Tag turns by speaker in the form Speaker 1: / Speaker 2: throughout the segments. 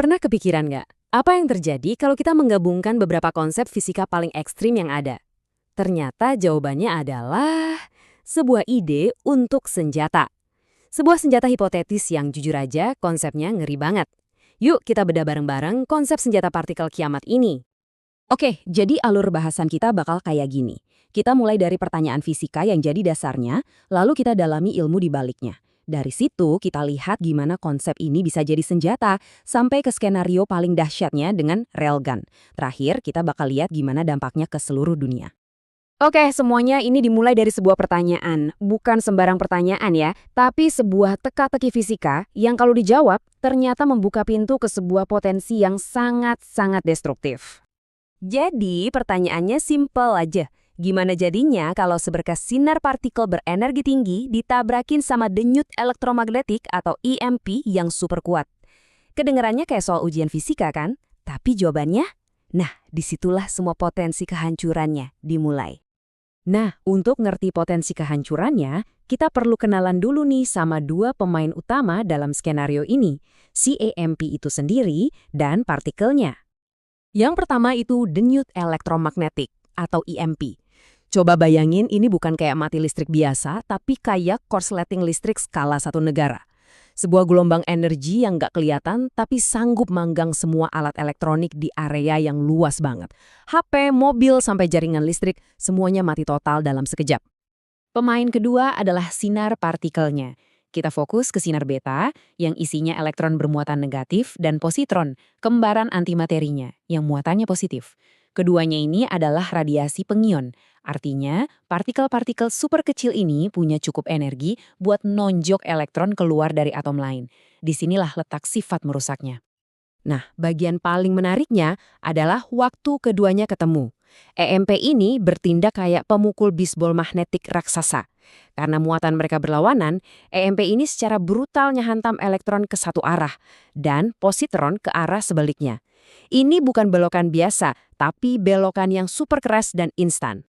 Speaker 1: Pernah kepikiran nggak? Apa yang terjadi kalau kita menggabungkan beberapa konsep fisika paling ekstrim yang ada? Ternyata jawabannya adalah sebuah ide untuk senjata. Sebuah senjata hipotetis yang jujur aja konsepnya ngeri banget. Yuk kita bedah bareng-bareng konsep senjata partikel kiamat ini.
Speaker 2: Oke, jadi alur bahasan kita bakal kayak gini. Kita mulai dari pertanyaan fisika yang jadi dasarnya, lalu kita dalami ilmu di baliknya. Dari situ kita lihat gimana konsep ini bisa jadi senjata, sampai ke skenario paling dahsyatnya dengan railgun. Terakhir, kita bakal lihat gimana dampaknya ke seluruh dunia.
Speaker 1: Oke, semuanya ini dimulai dari sebuah pertanyaan. Bukan sembarang pertanyaan ya, tapi sebuah teka-teki fisika yang kalau dijawab ternyata membuka pintu ke sebuah potensi yang sangat-sangat destruktif. Jadi, pertanyaannya simpel aja. Gimana jadinya kalau seberkas sinar partikel berenergi tinggi ditabrakin sama denyut elektromagnetik atau EMP yang super kuat? Kedengarannya kayak soal ujian fisika kan? Tapi jawabannya? Nah, disitulah semua potensi kehancurannya dimulai.
Speaker 2: Nah, untuk ngerti potensi kehancurannya, kita perlu kenalan dulu nih sama dua pemain utama dalam skenario ini, si EMP itu sendiri dan partikelnya. Yang pertama itu denyut elektromagnetik atau EMP. Coba bayangin ini bukan kayak mati listrik biasa, tapi kayak korsleting listrik skala satu negara. Sebuah gelombang energi yang nggak kelihatan tapi sanggup manggang semua alat elektronik di area yang luas banget. HP, mobil, sampai jaringan listrik, semuanya mati total dalam sekejap. Pemain kedua adalah sinar partikelnya. Kita fokus ke sinar beta, yang isinya elektron bermuatan negatif, dan positron, kembaran antimaterinya, yang muatannya positif. Keduanya ini adalah radiasi pengion. Artinya, partikel-partikel super kecil ini punya cukup energi buat nonjok elektron keluar dari atom lain. Disinilah letak sifat merusaknya. Nah, bagian paling menariknya adalah waktu keduanya ketemu. EMP ini bertindak kayak pemukul bisbol magnetik raksasa. Karena muatan mereka berlawanan, EMP ini secara brutal ngehantam elektron ke satu arah dan positron ke arah sebaliknya. Ini bukan belokan biasa, tapi belokan yang super keras dan instan.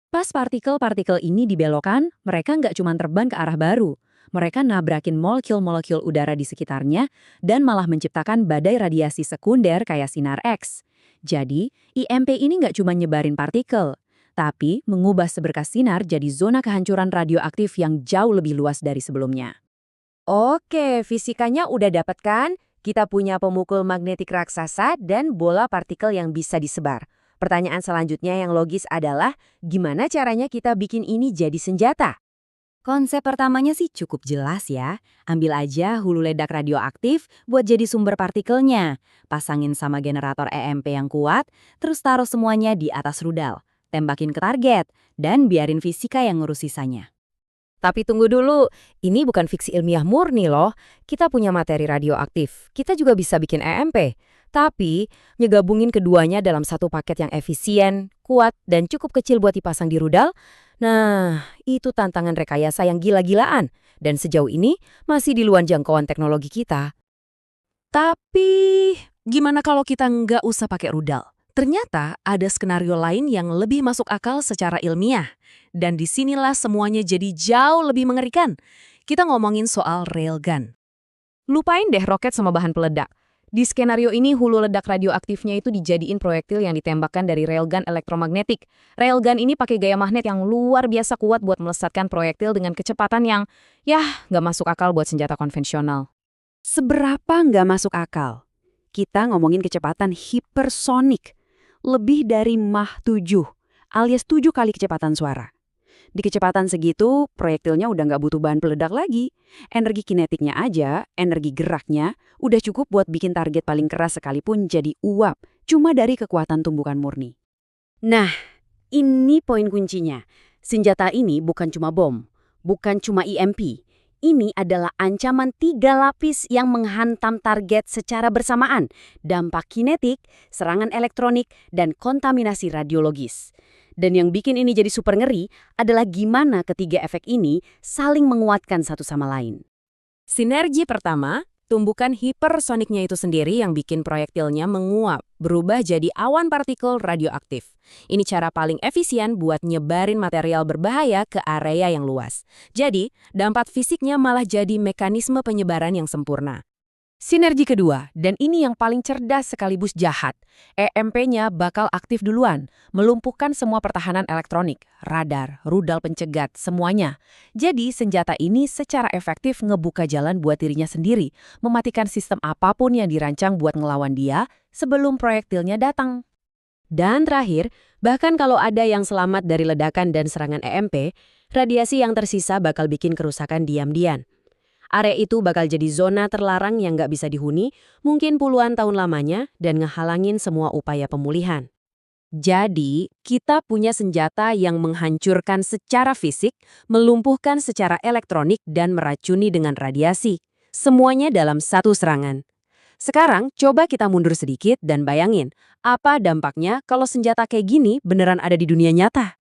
Speaker 2: Pas partikel-partikel ini dibelokkan, mereka nggak cuma terbang ke arah baru. Mereka nabrakin molekul-molekul udara di sekitarnya dan malah menciptakan badai radiasi sekunder kayak sinar X. Jadi, IMP ini nggak cuma nyebarin partikel, tapi mengubah seberkas sinar jadi zona kehancuran radioaktif yang jauh lebih luas dari sebelumnya.
Speaker 1: Oke, fisikanya udah dapet kan? Kita punya pemukul magnetik raksasa dan bola partikel yang bisa disebar. Pertanyaan selanjutnya yang logis adalah, gimana caranya kita bikin ini jadi senjata?
Speaker 2: Konsep pertamanya sih cukup jelas ya. Ambil aja hulu ledak radioaktif buat jadi sumber partikelnya. Pasangin sama generator EMP yang kuat, terus taruh semuanya di atas rudal. Tembakin ke target, dan biarin fisika yang ngurus sisanya.
Speaker 1: Tapi tunggu dulu, ini bukan fiksi ilmiah murni loh. Kita punya materi radioaktif, kita juga bisa bikin EMP. Tapi, ngegabungin keduanya dalam satu paket yang efisien, kuat, dan cukup kecil buat dipasang di rudal, nah, itu tantangan rekayasa yang gila-gilaan. Dan sejauh ini, masih di luar jangkauan teknologi kita.
Speaker 2: Tapi, gimana kalau kita nggak usah pakai rudal? Ternyata ada skenario lain yang lebih masuk akal secara ilmiah. Dan disinilah semuanya jadi jauh lebih mengerikan. Kita ngomongin soal railgun.
Speaker 1: Lupain deh roket sama bahan peledak. Di skenario ini hulu ledak radioaktifnya itu dijadiin proyektil yang ditembakkan dari railgun elektromagnetik. Railgun ini pakai gaya magnet yang luar biasa kuat buat melesatkan proyektil dengan kecepatan yang, nggak masuk akal buat senjata konvensional.
Speaker 2: Seberapa nggak masuk akal? Kita ngomongin kecepatan hipersonik. Lebih dari Mach 7, alias 7 kali kecepatan suara. Di kecepatan segitu, proyektilnya udah nggak butuh bahan peledak lagi. Energi kinetiknya aja, energi geraknya, udah cukup buat bikin target paling keras sekalipun jadi uap, cuma dari kekuatan tumbukan murni. Nah, ini poin kuncinya. Senjata ini bukan cuma bom, bukan cuma EMP. Ini adalah ancaman 3 lapis yang menghantam target secara bersamaan. Dampak kinetik, serangan elektronik, dan kontaminasi radiologis. Dan yang bikin ini jadi super ngeri adalah gimana ketiga efek ini saling menguatkan satu sama lain. Sinergi pertama, tumbukan hipersoniknya itu sendiri yang bikin proyektilnya menguap, berubah jadi awan partikel radioaktif. Ini cara paling efisien buat nyebarin material berbahaya ke area yang luas. Jadi, dampak fisiknya malah jadi mekanisme penyebaran yang sempurna.
Speaker 3: Sinergi kedua, dan ini yang paling cerdas sekaligus jahat, EMP-nya bakal aktif duluan, melumpuhkan semua pertahanan elektronik, radar, rudal pencegat, semuanya. Jadi senjata ini secara efektif ngebuka jalan buat dirinya sendiri, mematikan sistem apapun yang dirancang buat ngelawan dia sebelum proyektilnya datang.
Speaker 2: Dan terakhir, bahkan kalau ada yang selamat dari ledakan dan serangan EMP, radiasi yang tersisa bakal bikin kerusakan diam-diam. Area itu bakal jadi zona terlarang yang nggak bisa dihuni, mungkin puluhan tahun lamanya, dan ngehalangin semua upaya pemulihan. Jadi, kita punya senjata yang menghancurkan secara fisik, melumpuhkan secara elektronik, dan meracuni dengan radiasi. Semuanya dalam satu serangan. Sekarang, coba kita mundur sedikit dan bayangin, apa dampaknya kalau senjata kayak gini beneran ada di dunia nyata?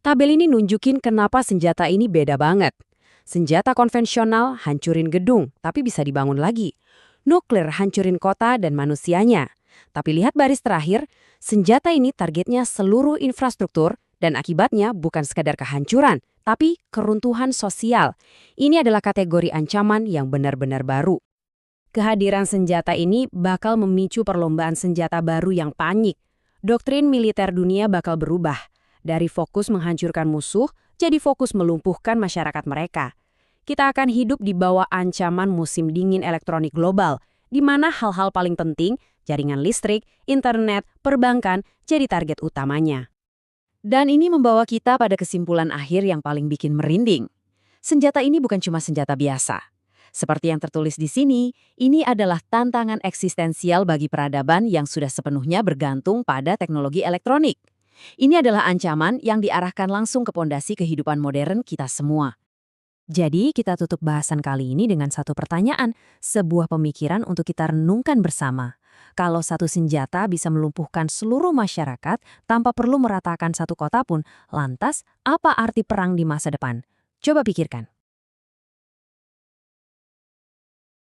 Speaker 2: Tabel ini nunjukin kenapa senjata ini beda banget. Senjata konvensional hancurin gedung, tapi bisa dibangun lagi. Nuklir hancurin kota dan manusianya. Tapi lihat baris terakhir, senjata ini targetnya seluruh infrastruktur dan akibatnya bukan sekadar kehancuran, tapi keruntuhan sosial. Ini adalah kategori ancaman yang benar-benar baru. Kehadiran senjata ini bakal memicu perlombaan senjata baru yang panik. Doktrin militer dunia bakal berubah. Dari fokus menghancurkan musuh, jadi fokus melumpuhkan masyarakat mereka. Kita akan hidup di bawah ancaman musim dingin elektronik global, di mana hal-hal paling penting, jaringan listrik, internet, perbankan, jadi target utamanya. Dan ini membawa kita pada kesimpulan akhir yang paling bikin merinding. Senjata ini bukan cuma senjata biasa. Seperti yang tertulis di sini, ini adalah tantangan eksistensial bagi peradaban yang sudah sepenuhnya bergantung pada teknologi elektronik. Ini adalah ancaman yang diarahkan langsung ke pondasi kehidupan modern kita semua. Jadi, kita tutup bahasan kali ini dengan satu pertanyaan, sebuah pemikiran untuk kita renungkan bersama. Kalau satu senjata bisa melumpuhkan seluruh masyarakat tanpa perlu meratakan satu kota pun, lantas apa arti perang di masa depan? Coba pikirkan.